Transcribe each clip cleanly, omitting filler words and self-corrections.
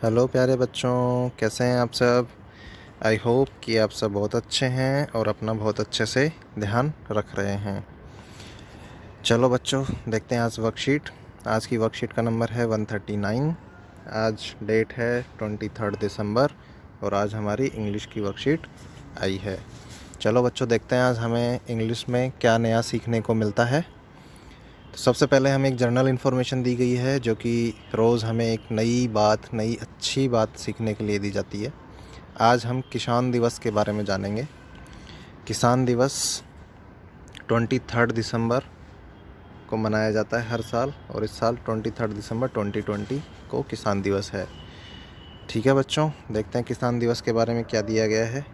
Hello प्यारे बच्चों, कैसे हैं आप सब। आई होप कि आप सब बहुत अच्छे हैं और अपना बहुत अच्छे से ध्यान रख रहे हैं। चलो बच्चों, देखते हैं आज वर्कशीट। आज की वर्कशीट का नंबर है 139। आज डेट है 23 दिसंबर और आज हमारी इंग्लिश की वर्कशीट आई है। चलो बच्चों, देखते हैं आज हमें इंग्लिश में क्या नया सीखने को मिलता है। तो सबसे पहले हमें एक जनरल इन्फॉर्मेशन दी गई है, जो कि रोज़ हमें एक नई अच्छी बात सीखने के लिए दी जाती है। आज हम किसान दिवस के बारे में जानेंगे। किसान दिवस 23 दिसंबर को मनाया जाता है हर साल, और इस साल 23 दिसंबर 2020 को किसान दिवस है। ठीक है बच्चों, देखते हैं किसान दिवस के बारे में क्या दिया गया है।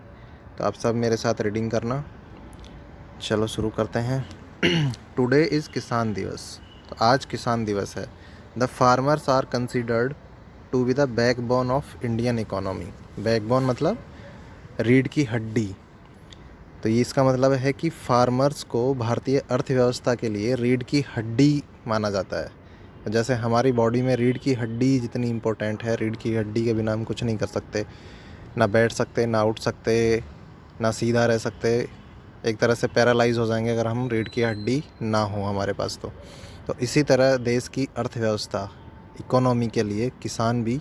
तो आप सब मेरे साथ रीडिंग करना। चलो शुरू करते हैं। टुडे इज़ किसान दिवस। तो आज किसान दिवस है। The farmers are considered to be the backbone of Indian economy. Backbone मतलब रीढ़ की हड्डी। तो ये इसका मतलब है कि फार्मर्स को भारतीय अर्थव्यवस्था के लिए रीढ़ की हड्डी माना जाता है। जैसे हमारी बॉडी में रीढ़ की हड्डी जितनी इम्पोर्टेंट है, रीढ़ की हड्डी के बिना हम कुछ नहीं कर सकते। ना बैठ सकते, ना उठ सकते, ना सीधा रह सकते। एक तरह से पैरालाइज हो जाएंगे अगर हम रीढ़ की हड्डी ना हो हमारे पास। तो इसी तरह देश की अर्थव्यवस्था, इकोनॉमी के लिए किसान भी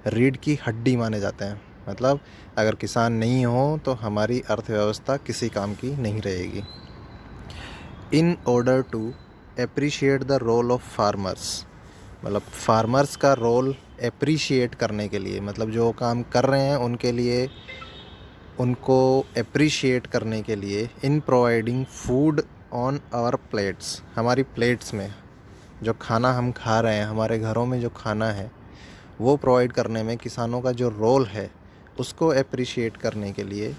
रीढ़ की हड्डी माने जाते हैं। मतलब अगर किसान नहीं हो तो हमारी अर्थव्यवस्था किसी काम की नहीं रहेगी। In order to appreciate the role of farmers, मतलब फार्मर्स का रोल एप्रिशिएट करने के लिए, मतलब जो काम कर रहे हैं उनके लिए, उनको एप्रिशिएट करने के लिए, in providing food on our plates, हमारी प्लेट्स में जो खाना हम खा रहे हैं, हमारे घरों में जो खाना है वो प्रोवाइड करने में किसानों का जो रोल है उसको एप्रिशिएट करने के लिए,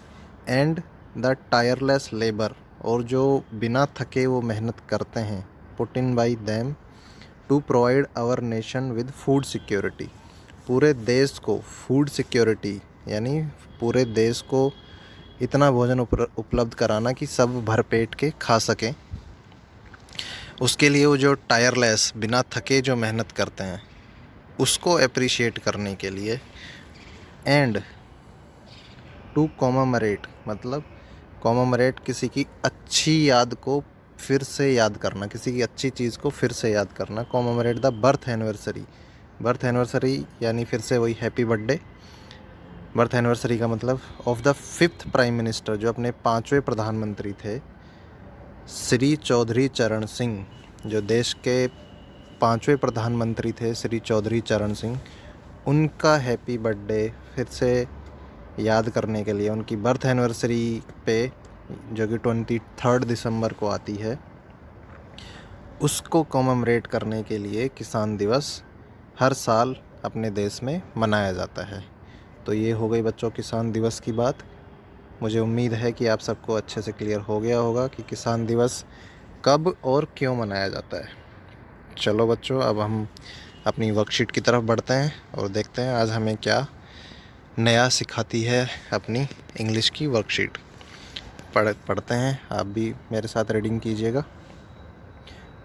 एंड द टायरलेस लेबर, और जो बिना थके वो मेहनत करते हैं, put in by them to provide our nation with food security, पूरे देश को फूड सिक्योरिटी यानी पूरे देश को इतना भोजन उपलब्ध कराना कि सब भरपेट के खा सकें। उसके लिए वो जो टायरलेस, बिना थके जो मेहनत करते हैं उसको अप्रिशिएट करने के लिए, एंड टू कॉममरेट, मतलब कॉममरेट किसी की अच्छी याद को फिर से याद करना, किसी की अच्छी चीज़ को फिर से याद करना। कॉममरेट the birth anniversary, birth anniversary यानी फिर से वही हैप्पी बर्थडे। बर्थ एनिवर्सरी का मतलब of the 5th prime minister, जो अपने 5वें प्रधानमंत्री थे, श्री चौधरी चरण सिंह, जो देश के 5वें प्रधानमंत्री थे, श्री चौधरी चरण सिंह, उनका हैप्पी बर्थडे फिर से याद करने के लिए, उनकी बर्थ एनिवर्सरी पे जो कि 23 दिसंबर को आती है, उसको कॉमेमोरेट करने के लिए किसान दिवस हर साल अपने देश में मनाया जाता है। तो ये हो गई बच्चों किसान दिवस की बात। मुझे उम्मीद है कि आप सबको अच्छे से क्लियर हो गया होगा कि किसान दिवस कब और क्यों मनाया जाता है। चलो बच्चों, अब हम अपनी वर्कशीट की तरफ बढ़ते हैं और देखते हैं आज हमें क्या नया सिखाती है अपनी इंग्लिश की वर्कशीट। पढ़ते हैं, आप भी मेरे साथ रीडिंग कीजिएगा।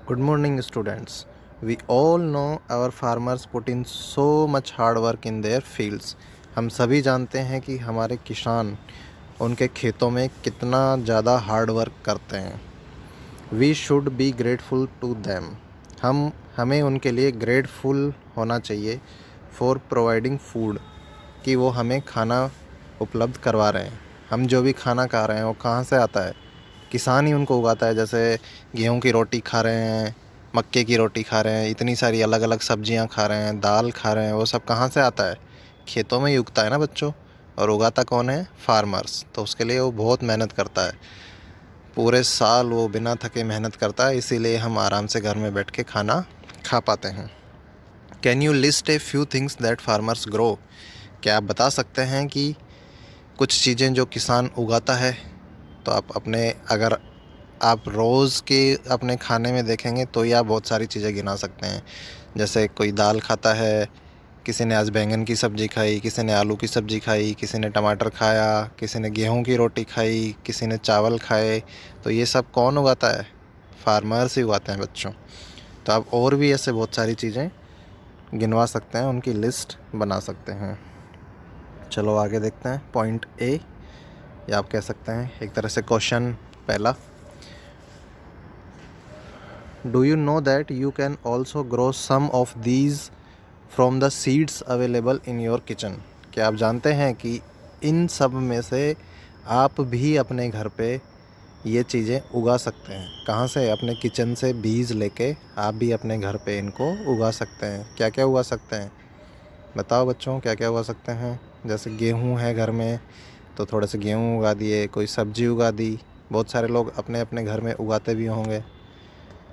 Good morning students, we all know our farmers put in so much hard work in their fields. हम सभी जानते हैं कि हमारे किसान उनके खेतों में कितना ज़्यादा हार्ड वर्क करते हैं। We should be grateful to them, हमें उनके लिए ग्रेटफुल होना चाहिए। फॉर प्रोवाइडिंग फूड, कि वो हमें खाना उपलब्ध करवा रहे हैं। हम जो भी खाना खा रहे हैं वो कहाँ से आता है? किसान ही उनको उगाता है। जैसे गेहूं की रोटी खा रहे हैं, मक्के की रोटी खा रहे हैं, इतनी सारी अलग अलग सब्जियां खा रहे हैं, दाल खा रहे हैं, वो सब कहाँ से आता है? खेतों में ही उगता है ना बच्चों। और उगाता कौन है? फार्मर्स। तो उसके लिए वो बहुत मेहनत करता है, पूरे साल वो बिना थके मेहनत करता है, इसीलिए हम आराम से घर में बैठ के खाना खा पाते हैं। Can you list a few things that farmers grow, क्या आप बता सकते हैं कि कुछ चीज़ें जो किसान उगाता है? तो आप अपने, अगर आप रोज़ के अपने खाने में देखेंगे तो ही आप बहुत सारी चीज़ें गिना सकते हैं। जैसे कोई दाल खाता है, किसी ने आज बैंगन की सब्ज़ी खाई, किसी ने आलू की सब्ज़ी खाई, किसी ने टमाटर खाया, किसी ने गेहूं की रोटी खाई, किसी ने चावल खाए। तो ये सब कौन उगाता है? फार्मर्स ही उगाते हैं बच्चों। तो आप और भी ऐसे बहुत सारी चीज़ें गिनवा सकते हैं, उनकी लिस्ट बना सकते हैं। चलो आगे देखते हैं। पॉइंट ए, या आप कह सकते हैं एक तरह से क्वेश्चन पहला, do you know that you can also grow some of these from the seeds available in your kitchen. क्या आप जानते हैं कि इन सब में से आप भी अपने घर पे ये चीज़ें उगा सकते हैं। कहाँ से? अपने किचन से बीज लेके आप भी अपने घर पे इनको उगा सकते हैं। क्या क्या उगा सकते हैं बताओ बच्चों, क्या क्या उगा सकते हैं? जैसे गेहूँ है घर में तो थोड़े से गेहूँ उगा दिए, कोई सब्जी उगा दी। बहुत सारे लोग अपने अपने घर में उगाते भी होंगे।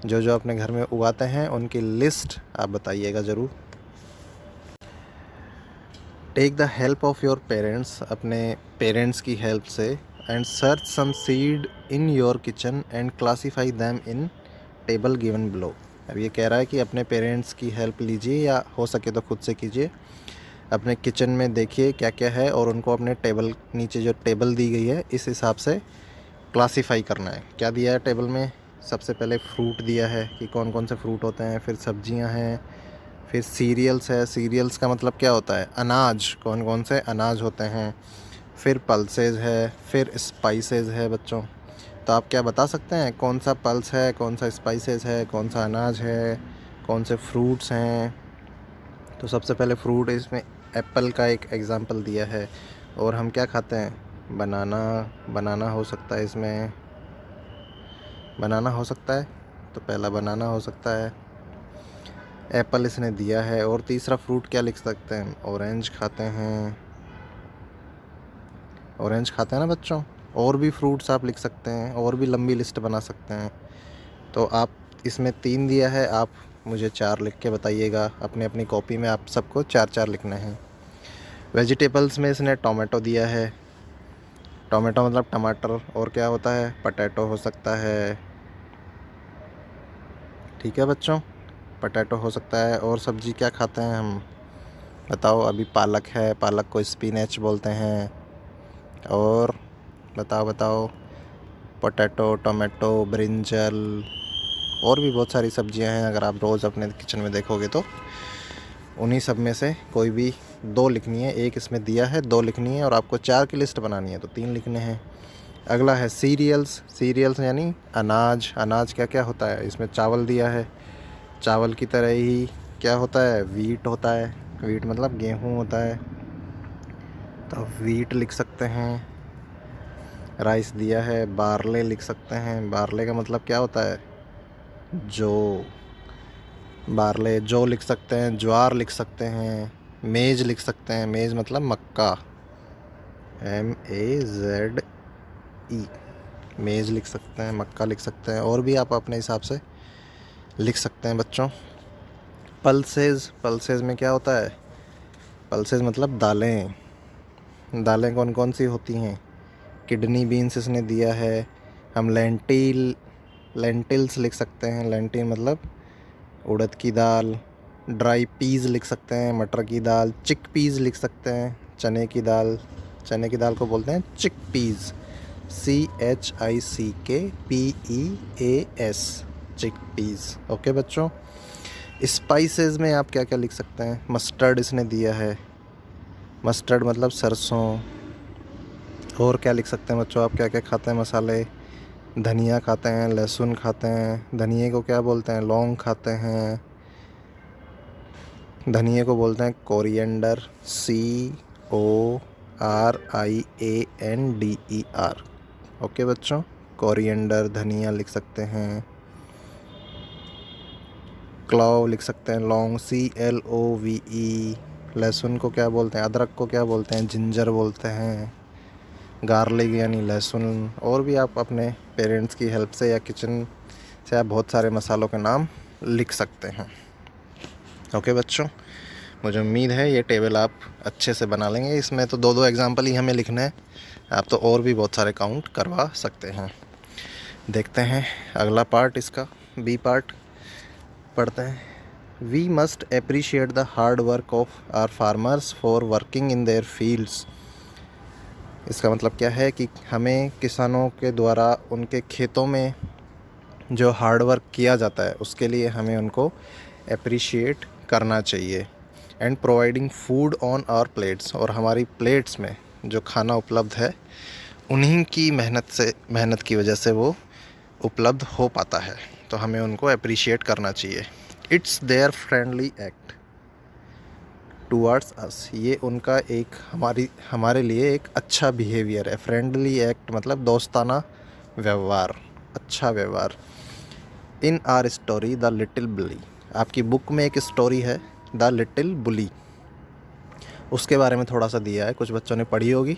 जो जो अपने घर में उगाते हैं उनकी लिस्ट आप बताइएगा ज़रूर। Take the help of your parents, अपने पेरेंट्स की हेल्प से, and search some seed in your kitchen and classify them in table given below. अब ये कह रहा है कि अपने पेरेंट्स की हेल्प लीजिए या हो सके तो खुद से कीजिए। अपने किचन में देखिए क्या क्या है और उनको अपने टेबल, नीचे जो टेबल दी गई है इस हिसाब से क्लासीफाई करना है। क्या दिया है टेबल में? सबसे पहले फ्रूट दिया है कि कौन कौन से फ्रूट होते हैं, फिर सब्जियां हैं, फिर सीरियल्स है। सीरियल्स का मतलब क्या होता है? अनाज, कौन कौन से अनाज होते हैं। फिर पल्सेस है, फिर स्पाइसेस है बच्चों। तो आप क्या बता सकते हैं कौन सा पल्स है, कौन सा स्पाइसेस है, कौन सा अनाज है, कौन से फ्रूट्स हैं? तो सबसे पहले फ्रूट, इसमें एप्पल का एक एग्ज़ाम्पल दिया है। और हम क्या खाते हैं? बनाना। बनाना हो सकता है, इसमें बनाना हो सकता है, तो पहला बनाना हो सकता है। एप्पल इसने दिया है। और तीसरा फ्रूट क्या लिख सकते हैं? ऑरेंज खाते हैं। ऑरेंज खाते हैं ना बच्चों। और भी फ्रूट्स आप लिख सकते हैं, और भी लंबी लिस्ट बना सकते हैं। तो आप, इसमें 3 दिया है, आप मुझे 4 लिख के बताइएगा। अपनी अपनी कॉपी में आप सबको 4-4 लिखने हैं। वेजिटेबल्स में इसने टोमेटो दिया है। टोमेटो मतलब टमाटर। और क्या होता है? पटैटो हो सकता है। ठीक है बच्चों, पटैटो हो सकता है। और सब्ज़ी क्या खाते हैं हम बताओ? अभी पालक है, पालक को स्पिनच बोलते हैं। और बताओ बताओ, पोटैटो, टोमेटो, ब्रिंजल, और भी बहुत सारी सब्जियां हैं। अगर आप रोज़ अपने किचन में देखोगे तो उन्हीं सब में से कोई भी 2 लिखनी है। एक इसमें दिया है, 2 लिखनी है। और आपको 4 की लिस्ट बनानी है तो 3 लिखने हैं। अगला है सीरियल्स। सीरियल्स यानी अनाज। अनाज क्या क्या होता है? इसमें चावल दिया है। चावल की तरह ही क्या होता है? वीट होता है। वीट मतलब गेहूँ होता है, तो वीट लिख सकते हैं। राइस दिया है। बारले लिख सकते हैं। बारले का मतलब क्या होता है? जौ। बारले, जौ लिख सकते हैं। ज्वार लिख सकते हैं। मेज लिख सकते हैं। मेज मतलब मक्का, MEZE। मेज लिख सकते हैं, मक्का लिख सकते हैं। और भी आप अपने हिसाब से लिख सकते हैं बच्चों। पल्सेस, पल्सेस में क्या होता है? पल्सेस मतलब दालें। दालें कौन कौन सी होती हैं? किडनी बीन्स इसने दिया है। हम लेंटिल्स लिख सकते हैं। लेंटिल मतलब उड़द की दाल। ड्राई पीज़ लिख सकते हैं, मटर की दाल। चिक पीज़ लिख सकते हैं, चने की दाल। चने की दाल को बोलते हैं चिक पीज़, CHICKPEAS, चिक पीज़। ओके बच्चों। स्पाइसेस में आप क्या क्या लिख सकते हैं? मस्टर्ड इसने दिया है। मस्टर्ड मतलब सरसों। और क्या लिख सकते हैं बच्चों? आप क्या क्या खाते हैं मसाले? धनिया खाते हैं, लहसुन खाते हैं। धनिए को क्या बोलते हैं? लौंग खाते हैं। धनिए को बोलते हैं कोरिएंडर, CORIANDER। ओके बच्चों, कोरिएंडर, धनिया लिख सकते हैं। क्लॉव लिख सकते हैं, लौंग, CLOVE। लहसुन को क्या बोलते हैं? अदरक को क्या बोलते हैं? जिंजर बोलते हैं। गार्लिक यानी लहसुन। और भी आप अपने पेरेंट्स की हेल्प से या किचन से आप बहुत सारे मसालों के नाम लिख सकते हैं। ओके बच्चों, मुझे उम्मीद है ये टेबल आप अच्छे से बना लेंगे। इसमें तो 2-2 एग्जाम्पल ही हमें लिखना है, आप तो और भी बहुत सारे काउंट करवा सकते हैं। देखते हैं अगला पार्ट, इसका बी पार्ट पढ़ते हैं। We must appreciate the hard work of our farmers for working in their fields. इसका मतलब क्या है कि हमें किसानों के द्वारा उनके खेतों में जो हार्ड वर्क किया जाता है उसके लिए हमें उनको अप्रिशिएट करना चाहिए। And providing food on our plates, और हमारी प्लेट्स में जो खाना उपलब्ध है उन्हीं की मेहनत की वजह से वो उपलब्ध हो पाता है, तो हमें उनको अप्रिशिएट करना चाहिए। It's their friendly act towards us, ये उनका एक हमारे लिए एक अच्छा बिहेवियर है। फ्रेंडली एक्ट मतलब दोस्ताना व्यवहार, अच्छा व्यवहार। In our story the little bully, आपकी बुक में एक स्टोरी है द लिटिल बुली, उसके बारे में थोड़ा सा दिया है। कुछ बच्चों ने पढ़ी होगी,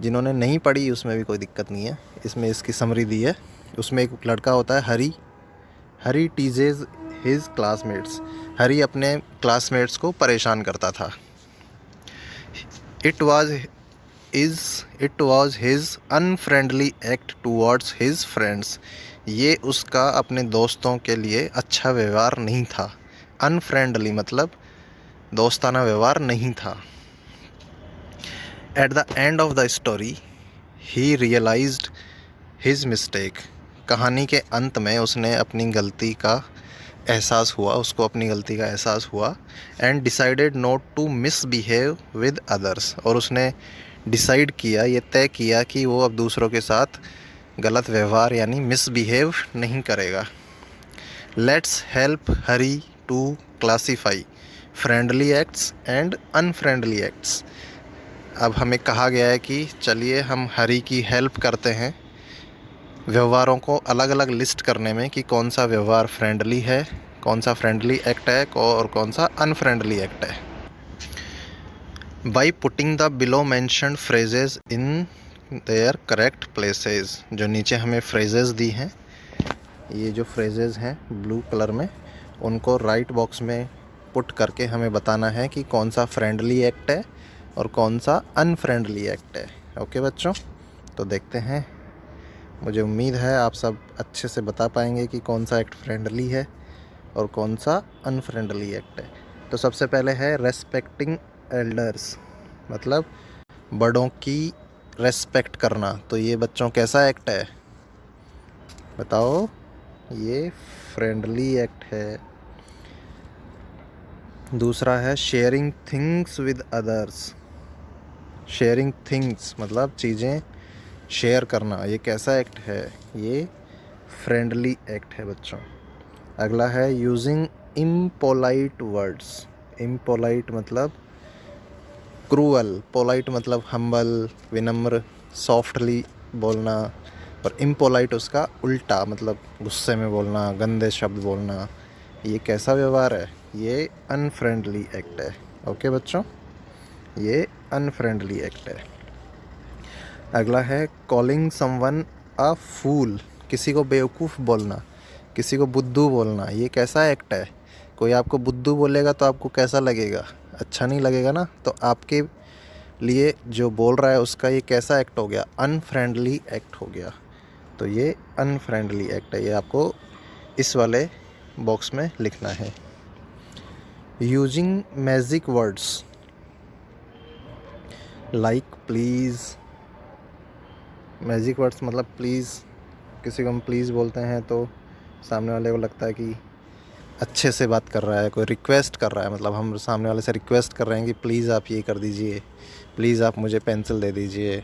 जिन्होंने नहीं पढ़ी उसमें भी कोई दिक्कत नहीं है, इसमें इसकी समरी दी है। उसमें एक लड़का होता है हरी, हरी टीजेज हिज क्लासमेट्स, हरी अपने क्लासमेट्स को परेशान करता था। It was his unfriendly act towards his friends, ये उसका अपने दोस्तों के लिए अच्छा व्यवहार नहीं था। अनफ्रेंडली मतलब दोस्ताना व्यवहार नहीं था। At the end of the story he realised his mistake, कहानी के अंत में उसने अपनी गलती का एहसास हुआ, उसको अपनी गलती का एहसास हुआ। And decided not to misbehave with others, और उसने डिसाइड किया, ये तय किया कि वो अब दूसरों के साथ गलत व्यवहार यानी मिसबिहेव नहीं करेगा। Let's help Hari to classify friendly acts and unfriendly acts. अब हमें कहा गया है कि चलिए हम हरी की हेल्प करते हैं व्यवहारों को अलग अलग लिस्ट करने में, कि कौन सा व्यवहार फ्रेंडली है, कौन सा फ्रेंडली एक्ट है और कौन सा अनफ्रेंडली एक्ट है। By putting the below mentioned phrases in their correct places, जो नीचे हमें फ्रेजेस दी हैं, ये जो फ्रेजेस हैं ब्लू कलर में, उनको राइट बॉक्स में पुट करके हमें बताना है कि कौन सा फ्रेंडली एक्ट है और कौन सा अनफ्रेंडली एक्ट है। ओके बच्चों, तो देखते हैं। मुझे उम्मीद है आप सब अच्छे से बता पाएंगे कि कौन सा एक्ट फ्रेंडली है और कौन सा अनफ्रेंडली एक्ट है। तो सबसे पहले है रेस्पेक्टिंग एल्डर्स, मतलब बड़ों की रेस्पेक्ट करना। तो ये बच्चों कैसा एक्ट है बताओ? ये फ्रेंडली एक्ट है। दूसरा है sharing things with others, sharing things मतलब चीज़ें शेयर करना, ये कैसा एक्ट है? ये फ्रेंडली एक्ट है बच्चों। अगला है यूजिंग इम्पोलाइट वर्ड्स, इम्पोलाइट मतलब क्रूअल, पोलाइट मतलब हम्बल, विनम्र, सॉफ्टली बोलना, और इम्पोलाइट उसका उल्टा मतलब गुस्से में बोलना, गंदे शब्द बोलना। ये कैसा व्यवहार है? ये अनफ्रेंडली एक्ट है। ओके बच्चों, ये अनफ्रेंडली एक्ट है। अगला है कॉलिंग समवन अ फूल, किसी को बेवकूफ़ बोलना, किसी को बुद्धू बोलना। ये कैसा एक्ट है? कोई आपको बुद्धू बोलेगा तो आपको कैसा लगेगा? अच्छा नहीं लगेगा ना। तो आपके लिए जो बोल रहा है उसका ये कैसा एक्ट हो गया? अनफ्रेंडली एक्ट हो गया। तो ये अनफ्रेंडली एक्ट है, ये आपको इस वाले बॉक्स में लिखना है। Using magic words like please, magic words मतलब प्लीज़, किसी को हम प्लीज़ बोलते हैं तो सामने वाले को लगता है कि अच्छे से बात कर रहा है, कोई रिक्वेस्ट कर रहा है, मतलब हम सामने वाले से रिक्वेस्ट कर रहे हैं कि प्लीज़ आप ये कर दीजिए, प्लीज़ आप मुझे पेंसिल दे दीजिए,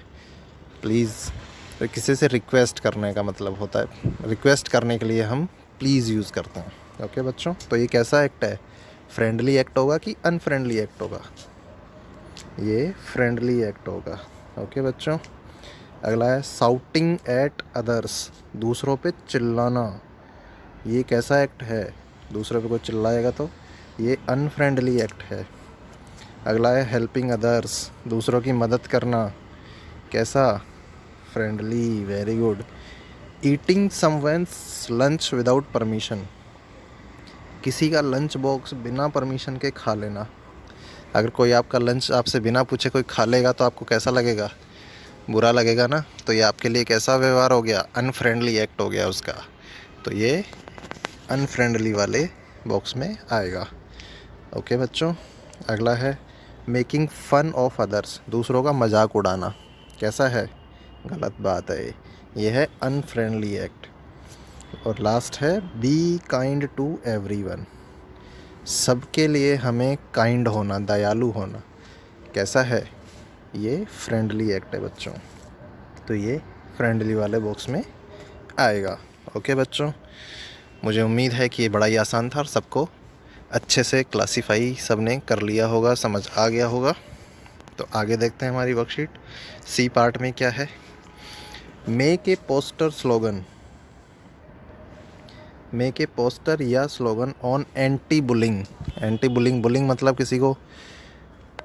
प्लीज़। तो किसी से रिक्वेस्ट करने का मतलब होता है, रिक्वेस्ट करने के लिए हम प्लीज़ यूज़ करते हैं। ओके बच्चों, तो ये कैसा एक्ट है? फ्रेंडली एक्ट होगा कि अनफ्रेंडली एक्ट होगा? ये फ्रेंडली एक्ट होगा। ओके बच्चों, अगला है साउटिंग एट अदर्स, दूसरों पे चिल्लाना। ये कैसा एक्ट है? दूसरों पे कोई चिल्लाएगा तो ये अनफ्रेंडली एक्ट है। अगला है हेल्पिंग अदर्स, दूसरों की मदद करना। कैसा? Friendly, very good. Eating someone's lunch without permission, किसी का लंच बॉक्स बिना परमिशन के खा लेना। अगर कोई आपका लंच आपसे बिना पूछे कोई खा लेगा तो आपको कैसा लगेगा? बुरा लगेगा ना। तो ये आपके लिए कैसा व्यवहार हो गया? अनफ्रेंडली एक्ट हो गया उसका। तो ये अनफ्रेंडली वाले बॉक्स में आएगा। ओके बच्चों, अगला है मेकिंग फ़न ऑफ अदर्स, दूसरों का मजाक उड़ाना। कैसा है? गलत बात है, ये है अनफ्रेंडली एक्ट। और लास्ट है बी काइंड टू एवरीवन, सबके लिए हमें काइंड होना, दयालु होना। कैसा है ये? फ्रेंडली एक्ट है बच्चों। तो ये फ्रेंडली वाले बॉक्स में आएगा। ओके बच्चों, मुझे उम्मीद है कि ये बड़ा ही आसान था और सबको अच्छे से क्लासीफाई सब ने कर लिया होगा, समझ आ गया होगा। तो आगे देखते हैं हमारी वर्कशीट। सी पार्ट में क्या है? Make a poster slogan. Make a poster या slogan on anti bullying. Anti bullying, bullying मतलब किसी को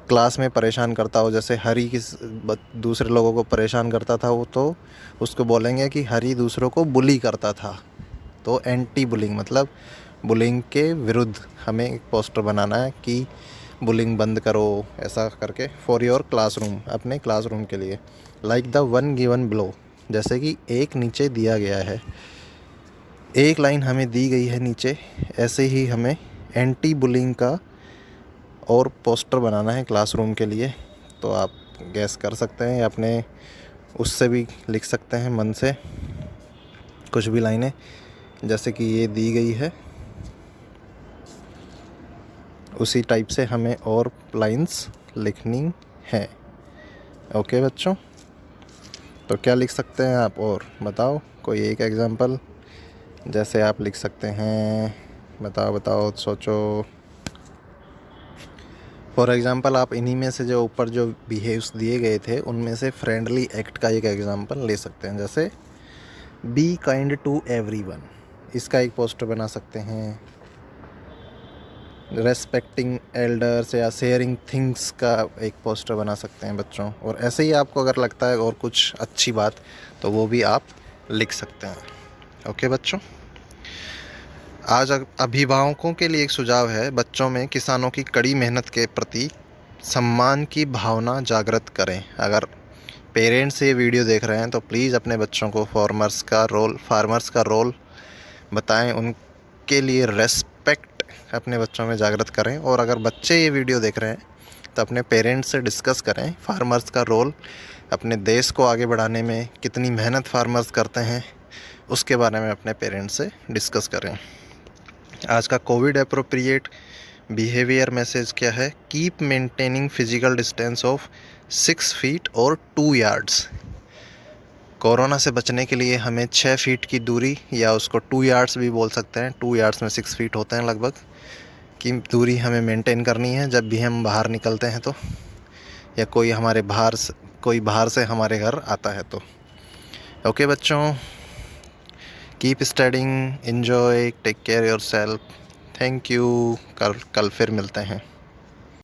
क्लास में परेशान करता हो। जैसे हरी दूसरे लोगों को परेशान करता था, वो तो उसको बोलेंगे कि हरी दूसरों को बुली करता था। तो एंटी बुलिंग मतलब बुलिंग के विरुद्ध हमें एक पोस्टर बनाना है कि बुलिंग बंद करो, ऐसा करके। फॉर योर क्लासरूम, अपने क्लासरूम के लिए। Like the one given below, जैसे कि एक नीचे दिया गया है, एक लाइन हमें दी गई है नीचे, ऐसे ही हमें एंटी बुलिंग का और पोस्टर बनाना है क्लासरूम के लिए। तो आप गैस कर सकते हैं, अपने उससे भी लिख सकते हैं मन से कुछ भी लाइनें, जैसे कि ये दी गई है उसी टाइप से हमें और लाइंस लिखनी है। ओके बच्चों, तो क्या लिख सकते हैं आप और बताओ कोई एक एग्जांपल। जैसे आप लिख सकते हैं, बताओ सोचो। फॉर एग्ज़ाम्पल आप इन्हीं में से जो ऊपर जो बिहेव्स दिए गए थे उनमें से फ्रेंडली एक्ट का एक एग्जांपल ले सकते हैं। जैसे बी काइंड टू एवरीवन, इसका एक पोस्टर बना सकते हैं। रेस्पेक्टिंग एल्डर्स या शेयरिंग थिंग्स का एक पोस्टर बना सकते हैं बच्चों। और ऐसे ही आपको अगर लगता है और कुछ अच्छी बात तो वो भी आप लिख सकते हैं। ओके बच्चों, आज अभिभावकों के लिए एक सुझाव है, बच्चों में किसानों की कड़ी मेहनत के प्रति सम्मान की भावना जागृत करें। अगर पेरेंट्स ये वीडियो देख रहे हैं तो प्लीज़ अपने बच्चों को फार्मर्स का रोल बताएं, उनके लिए रेस्पेक्ट अपने बच्चों में जागृत करें। और अगर बच्चे ये वीडियो देख रहे हैं तो अपने पेरेंट्स से डिस्कस करें फार्मर्स का रोल, अपने देश को आगे बढ़ाने में कितनी मेहनत फार्मर्स करते हैं उसके बारे में अपने पेरेंट्स से डिस्कस करें। आज का कोविड एप्रोप्रिएट बिहेवियर मैसेज क्या है? Keep maintaining physical distance of 6 feet और 2 यार्ड्स। कोरोना से बचने के लिए हमें 6 फीट की दूरी, या उसको 2 यार्ड्स भी बोल सकते हैं, 2 यार्ड्स में 6 फीट होते हैं लगभग, की दूरी हमें मेंटेन करनी है जब भी हम बाहर निकलते हैं तो, या कोई बाहर से हमारे घर आता है तो। ओके बच्चों, keep studying, enjoy, take care yourself. Thank you. कल फिर मिलते हैं।